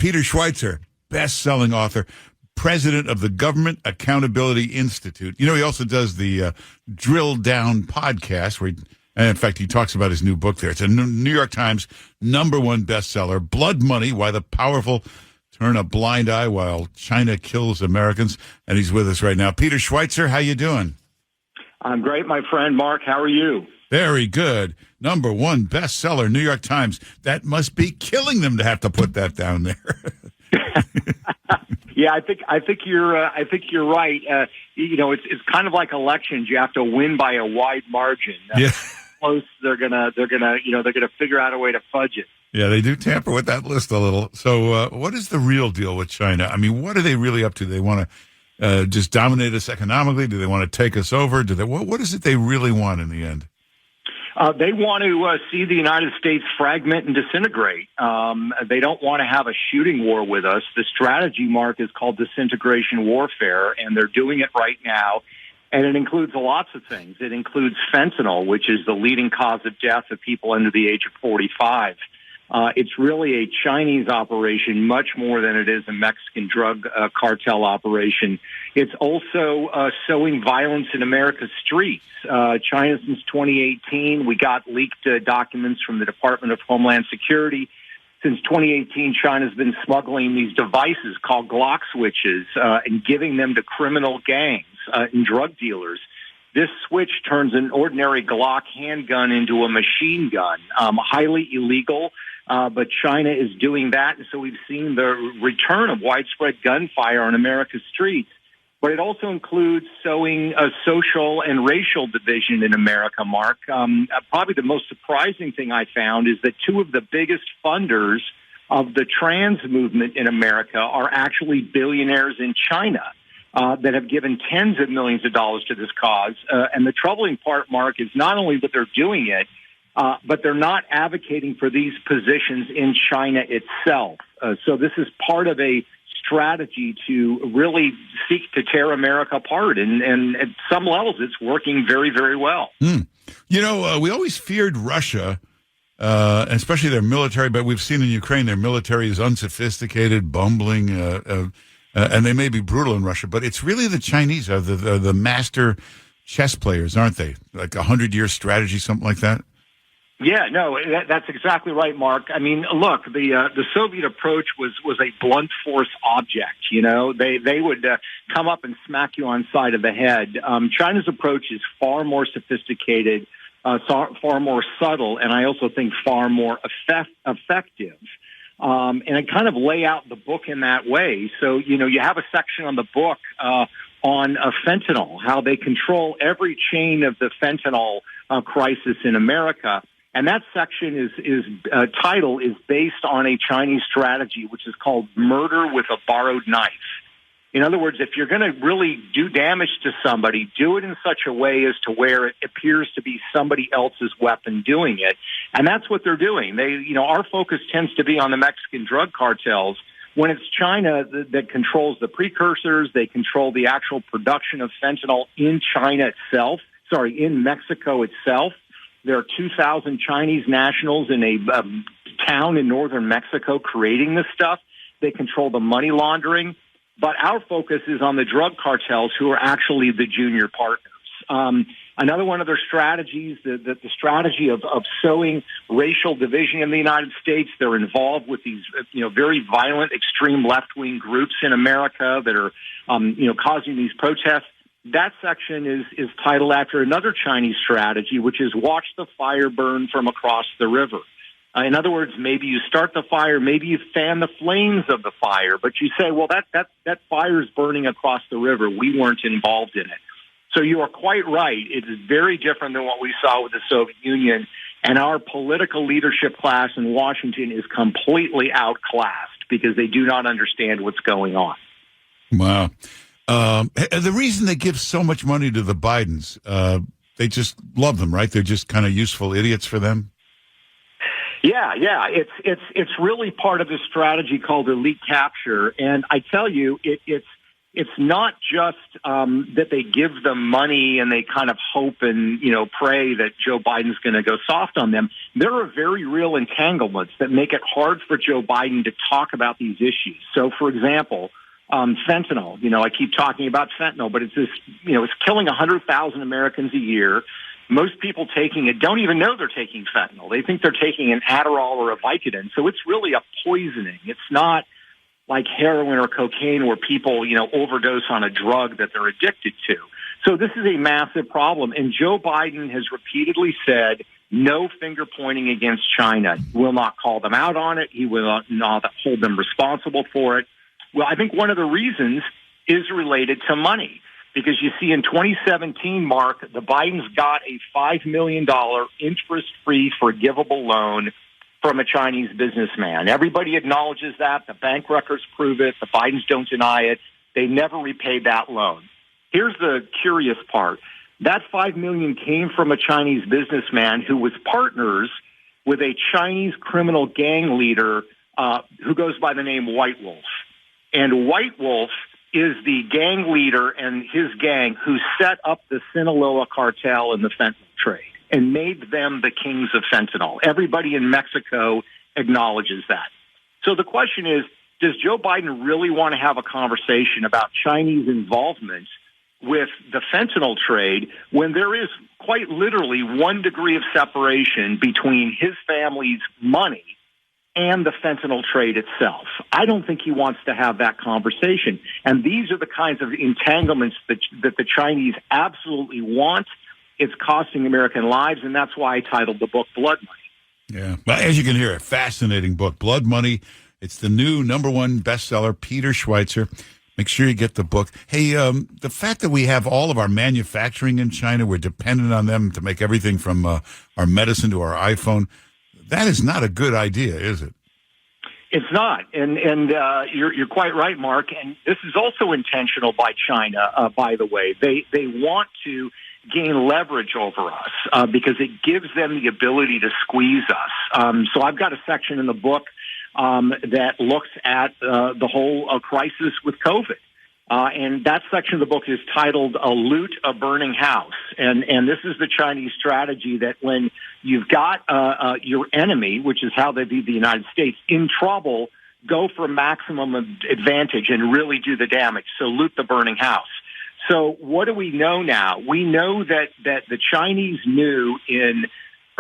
Peter Schweizer, best-selling author, president of the Government Accountability Institute. You know, he also does the Drilldown podcast, where and in fact, he talks about his new book there. It's a New York Times #1 bestseller, BloodMoney, Why the Powerful Turn a Blind Eye While China Kills Americans. And he's with us right now. Peter Schweizer, how you doing? I'm great, my friend. Mark, how are you? Very good. #1 bestseller, New York Times. That must be killing them to have to put that down there. Yeah, I think you're right. It's kind of like elections. You have to win by a wide margin. Yeah. Close, they're gonna figure out a way to fudge it. Yeah, they do tamper with that list a little. So, what is the real deal with China? I mean, what are they really up to? They want to just dominate us economically? Do they want to take us over? What is it they really want in the end? They want to see the United States fragment and disintegrate. They don't want to have a shooting war with us. The strategy, Mark, is called disintegration warfare, and they're doing it right now. And it includes lots of things. It includes fentanyl, which is the leading cause of death of people under the age of 45. It's really a Chinese operation, much more than it is a Mexican drug cartel operation. It's also sowing violence in America's streets. China, since 2018, we got leaked documents from the Department of Homeland Security. Since 2018, China's been smuggling these devices called Glock switches and giving them to criminal gangs and drug dealers. This switch turns an ordinary Glock handgun into a machine gun, highly illegal. But China is doing that, and so we've seen the return of widespread gunfire on America's streets. But it also includes sowing a social and racial division in America, Mark. Probably the most surprising thing I found is that two of the biggest funders of the trans movement in America are actually billionaires in China that have given tens of millions of dollars to this cause. And the troubling part, Mark, is not only that they're doing it, but they're not advocating for these positions in China itself. So this is part of a strategy to really seek to tear America apart. And at some levels, it's working very, very well. You know, we always feared Russia, especially their military, but we've seen in Ukraine their military is unsophisticated, bumbling, and they may be brutal in Russia. But it's really the Chinese are the master chess players, aren't they? Like 100-year strategy, something like that? Yeah, no, that's exactly right, Mark. I mean, look, the Soviet approach was a blunt force object. You know, they would come up and smack you on side of the head. China's approach is far more sophisticated, far more subtle, and I also think far more effective. And I kind of lay out the book in that way. So, you know, you have a section on the book on fentanyl, how they control every chain of the fentanyl crisis in America. And that section title is based on a Chinese strategy, which is called murder with a borrowed knife. In other words, if you're going to really do damage to somebody, do it in such a way as to where it appears to be somebody else's weapon doing it. And that's what they're doing. Our focus tends to be on the Mexican drug cartels. When it's China that controls the precursors, they control the actual production of fentanyl in in Mexico itself. There are 2,000 Chinese nationals in a town in northern Mexico creating this stuff. They control the money laundering. But our focus is on the drug cartels, who are actually the junior partners. Another one of their strategies, the strategy of sowing racial division in the United States. They're involved with these, very violent, extreme left-wing groups in America that are, causing these protests. That section is titled after another Chinese strategy, which is watch the fire burn from across the river. In other words, maybe you start the fire, maybe you fan the flames of the fire, but you say, well, that fire is burning across the river. We weren't involved in it. So you are quite right. It is very different than what we saw with the Soviet Union, and our political leadership class in Washington is completely outclassed because they do not understand what's going on. Wow. The reason they give so much money to the Bidens, they just love them, right? They're just kind of useful idiots for them. Yeah. It's really part of this strategy called elite capture, and I tell you, it's not just that they give them money and they kind of hope and, pray that Joe Biden's going to go soft on them. There are very real entanglements that make it hard for Joe Biden to talk about these issues. So, for example, fentanyl, I keep talking about fentanyl, but it's this, it's killing 100,000 Americans a year. Most people taking it don't even know they're taking fentanyl. They think they're taking an Adderall or a Vicodin. So it's really a poisoning. It's not like heroin or cocaine where people, overdose on a drug that they're addicted to. So this is a massive problem. And Joe Biden has repeatedly said no finger pointing against China. He will not call them out on it. He will not hold them responsible for it. Well, I think one of the reasons is related to money. Because you see, in 2017, Mark, the Bidens got a $5 million interest-free forgivable loan from a Chinese businessman. Everybody acknowledges that. The bank records prove it. The Bidens don't deny it. They never repaid that loan. Here's the curious part. That $5 million came from a Chinese businessman who was partners with a Chinese criminal gang leader who goes by the name White Wolf. And White Wolf is the gang leader and his gang who set up the Sinaloa cartel and the fentanyl trade and made them the kings of fentanyl. Everybody in Mexico acknowledges that. So the question is, does Joe Biden really want to have a conversation about Chinese involvement with the fentanyl trade when there is quite literally 1 degree of separation between his family's money and the fentanyl trade itself? I don't think he wants to have that conversation. And these are the kinds of entanglements that the Chinese absolutely want. It's costing American lives, and that's why I titled the book Blood Money. Yeah. Well, as you can hear, a fascinating book, Blood Money. It's the new #1 bestseller, Peter Schweizer. Make sure you get the book. Hey, the fact that we have all of our manufacturing in China, we're dependent on them to make everything from our medicine to our iPhone. That is not a good idea, is it? It's not, and you're quite right, Mark. And this is also intentional by China. By the way, they want to gain leverage over us because it gives them the ability to squeeze us. So I've got a section in the book that looks at the whole crisis with COVID. And that section of the book is titled Loot a Burning House. And this is the Chinese strategy that when you've got your enemy, which is how they view the United States, in trouble, go for maximum advantage and really do the damage. So loot the burning house. So what do we know now? We know that the Chinese knew in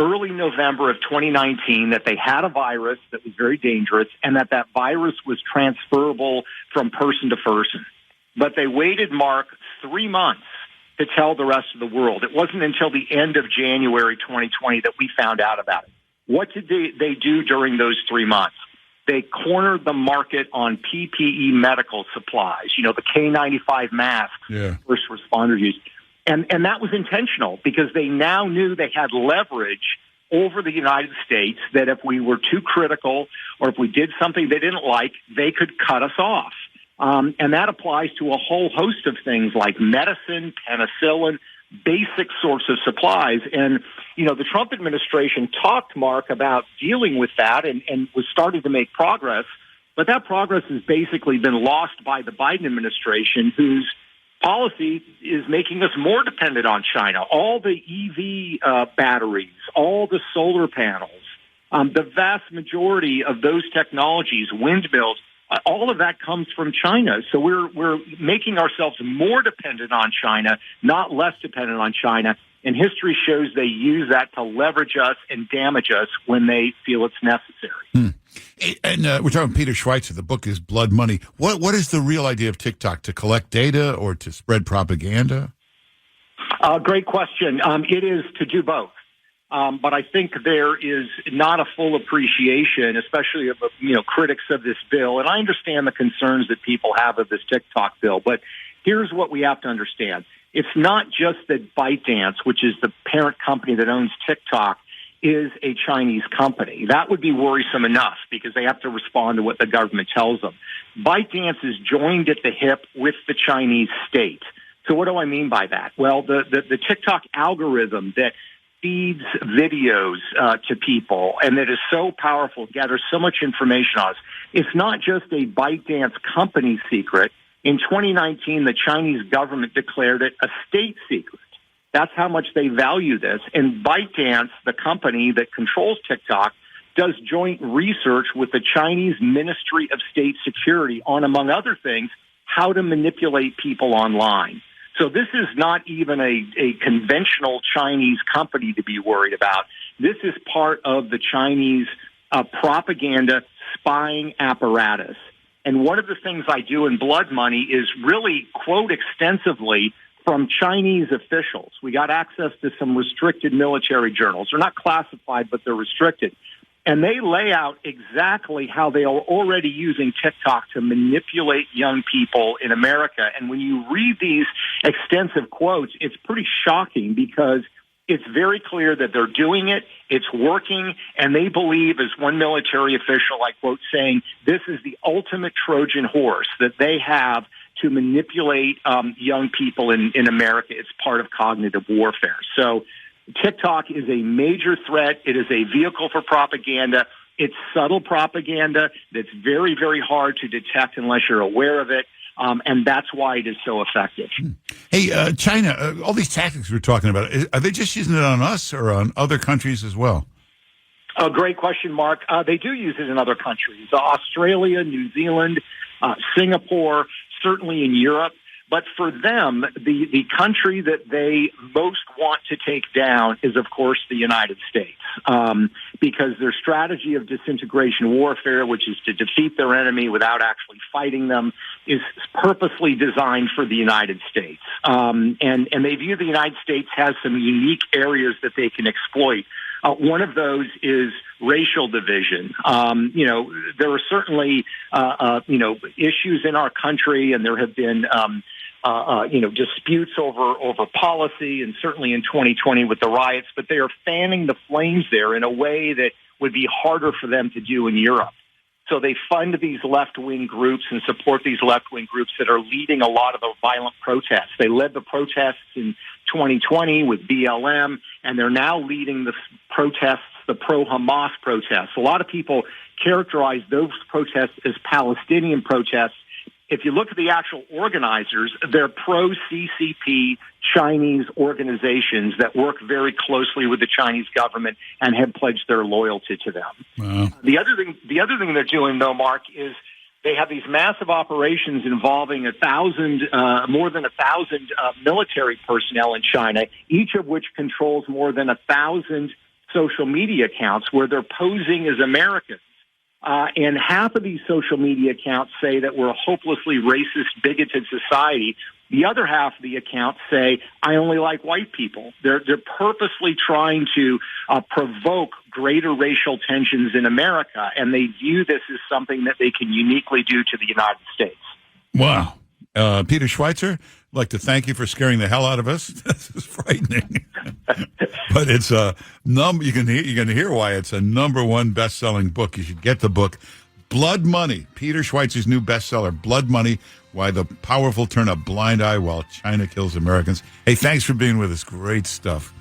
early November of 2019 that they had a virus that was very dangerous and that virus was transferable from person to person. But they waited, Mark, 3 months to tell the rest of the world. It wasn't until the end of January 2020 that we found out about it. What did they do during those 3 months? They cornered the market on PPE medical supplies, the K95 masks first responders use. And that was intentional because they now knew they had leverage over the United States that if we were too critical or if we did something they didn't like, they could cut us off. And that applies to a whole host of things like medicine, penicillin, basic sorts of supplies. And, the Trump administration talked, Mark, about dealing with that and was starting to make progress. But that progress has basically been lost by the Biden administration, whose policy is making us more dependent on China. All the EV batteries, all the solar panels, the vast majority of those technologies, windmills, all of that comes from China. So we're making ourselves more dependent on China, not less dependent on China. And history shows they use that to leverage us and damage us when they feel it's necessary. And we're talking Peter Schweizer. The book is Blood Money. What is the real idea of TikTok? To collect data or to spread propaganda? Great question. It is to do both. But I think there is not a full appreciation, especially of critics of this bill. And I understand the concerns that people have of this TikTok bill. But here's what we have to understand. It's not just that ByteDance, which is the parent company that owns TikTok, is a Chinese company. That would be worrisome enough because they have to respond to what the government tells them. ByteDance is joined at the hip with the Chinese state. So what do I mean by that? Well, the TikTok algorithm that feeds videos to people and that is so powerful, gathers so much information on us. It's not just a ByteDance company secret. In 2019, the Chinese government declared it a state secret. That's how much they value this. And ByteDance, the company that controls TikTok, does joint research with the Chinese Ministry of State Security on, among other things, how to manipulate people online. So this is not even a conventional Chinese company to be worried about. This is part of the Chinese propaganda spying apparatus. And one of the things I do in Blood Money is really quote extensively from Chinese officials. We got access to some restricted military journals. They're not classified, but they're restricted. And they lay out exactly how they are already using TikTok to manipulate young people in America. And when you read these extensive quotes, it's pretty shocking because it's very clear that they're doing it, it's working, and they believe, as one military official, I quote, saying, this is the ultimate Trojan horse that they have to manipulate young people in America. It's part of cognitive warfare. So TikTok is a major threat. It is a vehicle for propaganda. It's subtle propaganda that's very, very hard to detect unless you're aware of it. And that's why it is so effective. Hey, China, all these tactics we're talking about, are they just using it on us or on other countries as well? A great question, Mark. They do use it in other countries, Australia, New Zealand, Singapore, certainly in Europe. But for them, the country that they most want to take down is, of course, the United States, because their strategy of disintegration warfare, which is to defeat their enemy without actually fighting them, is purposely designed for the United States. And they view the United States has some unique areas that they can exploit. One of those is racial division. There are certainly, issues in our country, and there have been, disputes over policy, and certainly in 2020 with the riots, but they are fanning the flames there in a way that would be harder for them to do in Europe. So they fund these left-wing groups and support these left-wing groups that are leading a lot of the violent protests. They led the protests in 2020 with BLM, and they're now leading the protests, the pro-Hamas protests. A lot of people characterize those protests as Palestinian protests. If you look at the actual organizers, they're pro-CCP Chinese organizations that work very closely with the Chinese government and have pledged their loyalty to them. Wow. The other thing they're doing, though, Mark, is they have these massive operations involving more than 1,000 military personnel in China, each of which controls more than 1,000 social media accounts where they're posing as Americans. And half of these social media accounts say that we're a hopelessly racist, bigoted society. The other half of the accounts say, I only like white people. They're purposely trying to provoke greater racial tensions in America, and they view this as something that they can uniquely do to the United States. Wow. Peter Schweizer, I'd like to thank you for scaring the hell out of us. This is frightening. But it's a you can hear why it's a #1 best-selling book. You should get the book. Blood Money, Peter Schweizer's new bestseller, Blood Money, Why the Powerful Turn a Blind Eye While China Kills Americans. Hey, thanks for being with us. Great stuff.